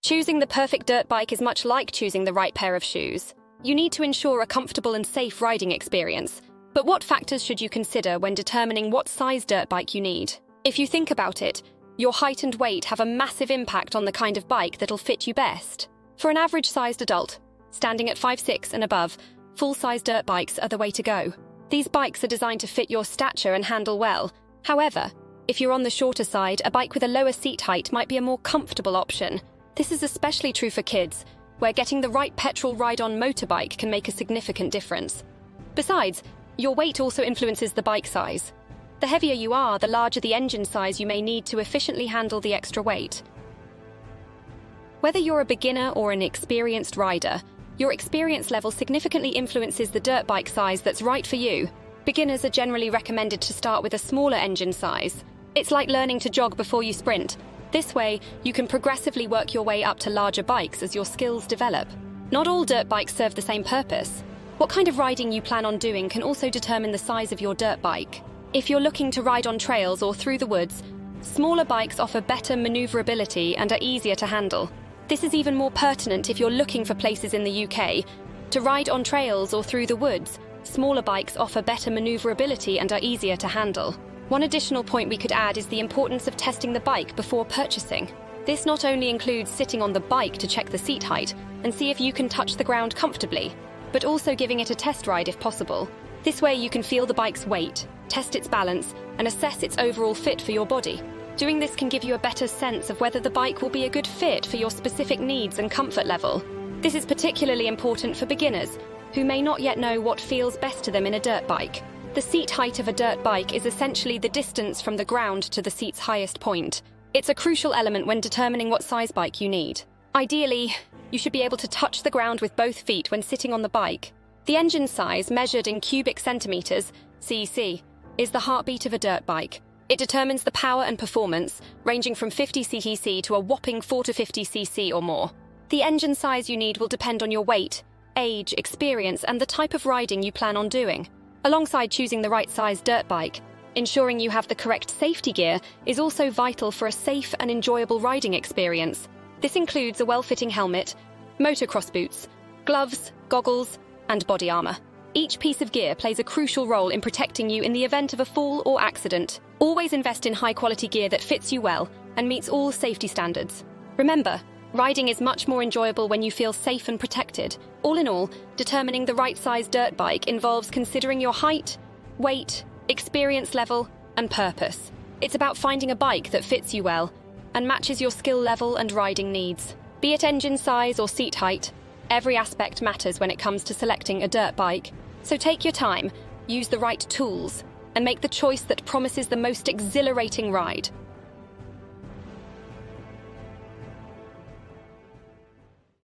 Choosing the perfect dirt bike is much like choosing the right pair of shoes. You need to ensure a comfortable and safe riding experience. But what factors should you consider when determining what size dirt bike you need? If you think about it, your height and weight have a massive impact on the kind of bike that'll fit you best. For an average-sized adult, standing at 5'6" and above, full-size dirt bikes are the way to go. These bikes are designed to fit your stature and handle well. However, if you're on the shorter side, a bike with a lower seat height might be a more comfortable option. This is especially true for kids, where getting the right petrol ride-on motorbike can make a significant difference. Besides, your weight also influences the bike size. The heavier you are, the larger the engine size you may need to efficiently handle the extra weight. Whether you're a beginner or an experienced rider, your experience level significantly influences the dirt bike size that's right for you. Beginners are generally recommended to start with a smaller engine size. It's like learning to jog before you sprint. This way, you can progressively work your way up to larger bikes as your skills develop. Not all dirt bikes serve the same purpose. What kind of riding you plan on doing can also determine the size of your dirt bike. If you're looking to ride on trails or through the woods, smaller bikes offer better maneuverability and are easier to handle. This is even more pertinent if you're looking for places in the UK. To ride on trails or through the woods, smaller bikes offer better maneuverability and are easier to handle. One additional point we could add is the importance of testing the bike before purchasing. This not only includes sitting on the bike to check the seat height and see if you can touch the ground comfortably, but also giving it a test ride if possible. This way you can feel the bike's weight, test its balance, and assess its overall fit for your body. Doing this can give you a better sense of whether the bike will be a good fit for your specific needs and comfort level. This is particularly important for beginners, who may not yet know what feels best to them in a dirt bike. The seat height of a dirt bike is essentially the distance from the ground to the seat's highest point. It's a crucial element when determining what size bike you need. Ideally, you should be able to touch the ground with both feet when sitting on the bike. The engine size, measured in cubic centimeters, cc, is the heartbeat of a dirt bike. It determines the power and performance, ranging from 50 cc to a whopping 4 to 50 cc or more. The engine size you need will depend on your weight, age, experience, and the type of riding you plan on doing. Alongside choosing the right size dirt bike, ensuring you have the correct safety gear is also vital for a safe and enjoyable riding experience. This includes a well-fitting helmet, motocross boots, gloves, goggles, and body armor. Each piece of gear plays a crucial role in protecting you in the event of a fall or accident. Always invest in high-quality gear that fits you well and meets all safety standards. Remember, riding is much more enjoyable when you feel safe and protected. All in all, determining the right size dirt bike involves considering your height, weight, experience level, and purpose. It's about finding a bike that fits you well and matches your skill level and riding needs. Be it engine size or seat height, every aspect matters when it comes to selecting a dirt bike. So take your time, use the right tools, and make the choice that promises the most exhilarating ride.